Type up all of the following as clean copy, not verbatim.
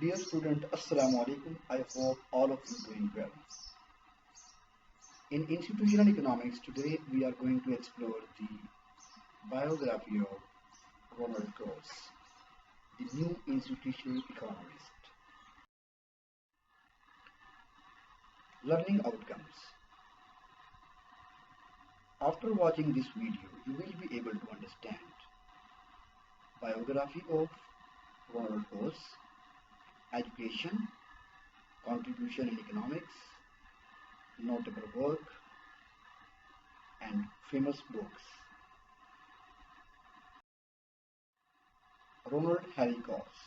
Dear student, Assalamu alaikum. I hope all of you doing well. In institutional economics, today we are going to explore the biography of Ronald Coase, the new institutional economist. Learning outcomes. After watching this video, you will be able to understand biography of Ronald Coase, education, contribution in economics, notable work, and famous books. Ronald Harry Coase.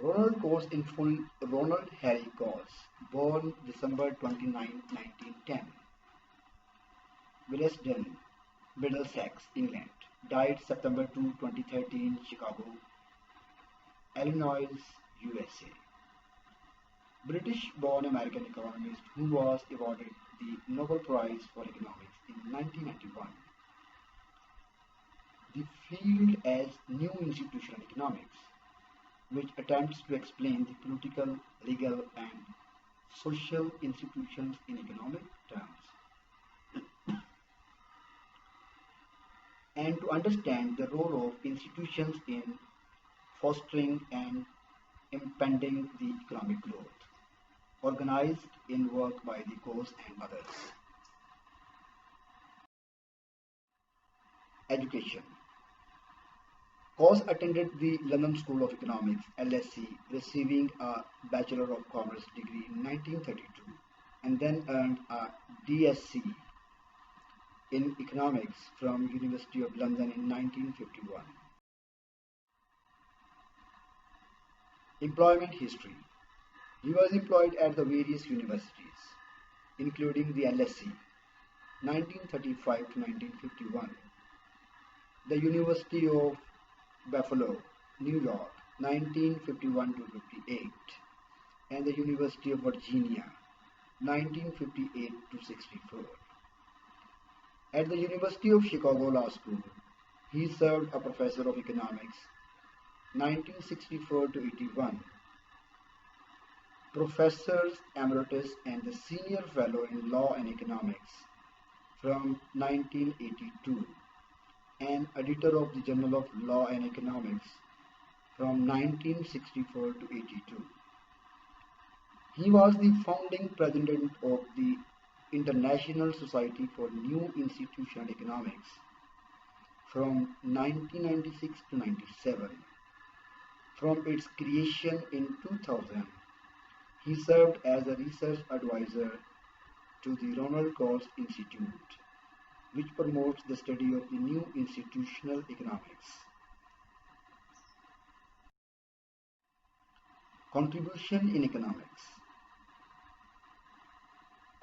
Ronald Coase in full, Ronald Harry Coase, born December 29, 1910, Willesden, Middlesex, England, died September 2, 2013, Chicago, Illinois, USA. British-born American economist who was awarded the Nobel Prize for Economics in 1991. The field as New Institutional Economics, which attempts to explain the political, legal, and social institutions in economic terms, and to understand the role of institutions in fostering and impending the economic growth, organized in work by the Coase and others. Education. Coase attended the London School of Economics, LSE, receiving a Bachelor of Commerce degree in 1932, and then earned a DSc in Economics from University of London in 1951. Employment history. He was employed at the various universities, including the LSE, 1935 to 1951, the University of Buffalo, New York, 1951 to 58, and the University of Virginia, 1958 to 64. At the University of Chicago Law School, he served a professor of economics, 1964 to 81, professors emeritus and the senior fellow in law and economics from 1982, and editor of the Journal of Law and Economics from 1964 to 82. He was the founding president of the International Society for New Institutional Economics from 1996 to 97. From its creation in 2000, he served as a research advisor to the Ronald Coase Institute, which promotes the study of the new institutional economics. Contribution in economics.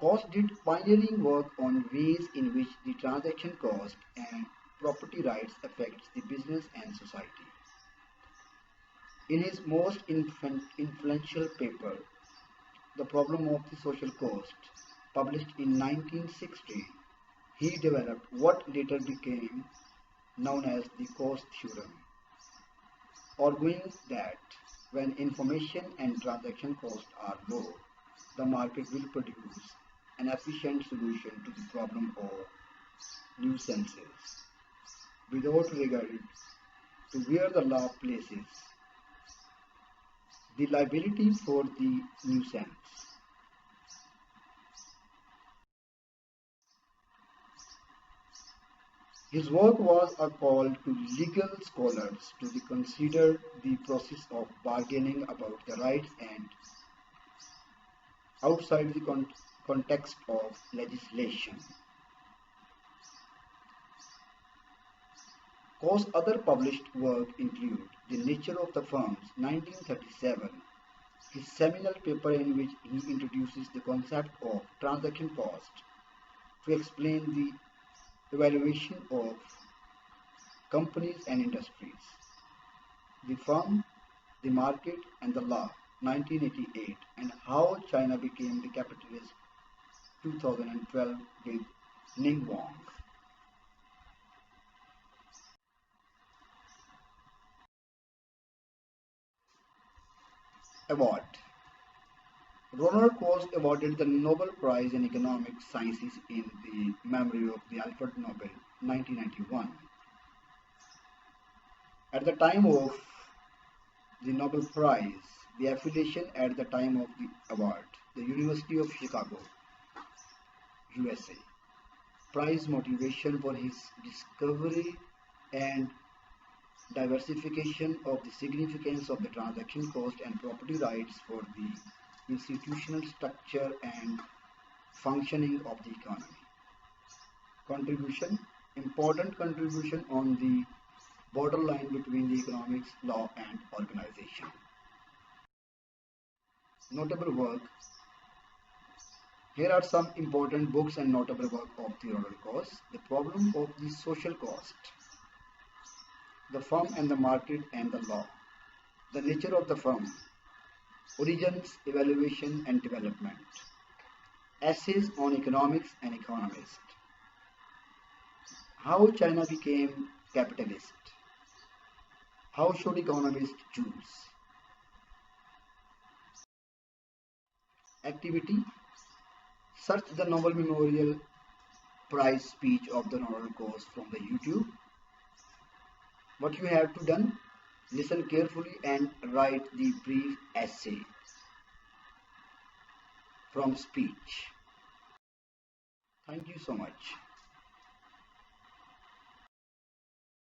Coase did pioneering work on ways in which the transaction cost and property rights affects the business and society. In his most influential paper, The Problem of the Social Cost, published in 1960, he developed what later became known as the Coase theorem, arguing that when information and transaction costs are low, the market will produce an efficient solution to the problem of nuisances, without regard to where the law places the liability for the nuisance. His work was a call to legal scholars to consider the process of bargaining about the rights and outside the context of legislation. Coase's other published work include The Nature of the Firms, 1937, his seminal paper in which he introduces the concept of transaction cost to explain the evaluation of companies and industries, The Firm, the Market and the Law, 1988, and How China Became the Capitalist, 2012, with Ning Wang. Award. Ronald Coase awarded the Nobel Prize in Economic Sciences in the memory of the Alfred Nobel, 1991. At the time of the Nobel Prize, the affiliation at the time of the award, the University of Chicago, USA. Prize motivation for his discovery and diversification of the significance of the transaction cost and property rights for the institutional structure and functioning of the economy. Contribution, important contribution on the borderline between the economics, law and organization. Notable work. Here are some important books and notable work of the Ronald Coase. The problem of the social cost, the firm and the market and the law, the nature of the firm, origins, evaluation and development, essays on economics and economists, how China became capitalist, how should economists choose, activity, search the Nobel Memorial Prize speech of the Ronald Coase from the YouTube. What you have to done, listen carefully and write the brief essay from speech. Thank you so much.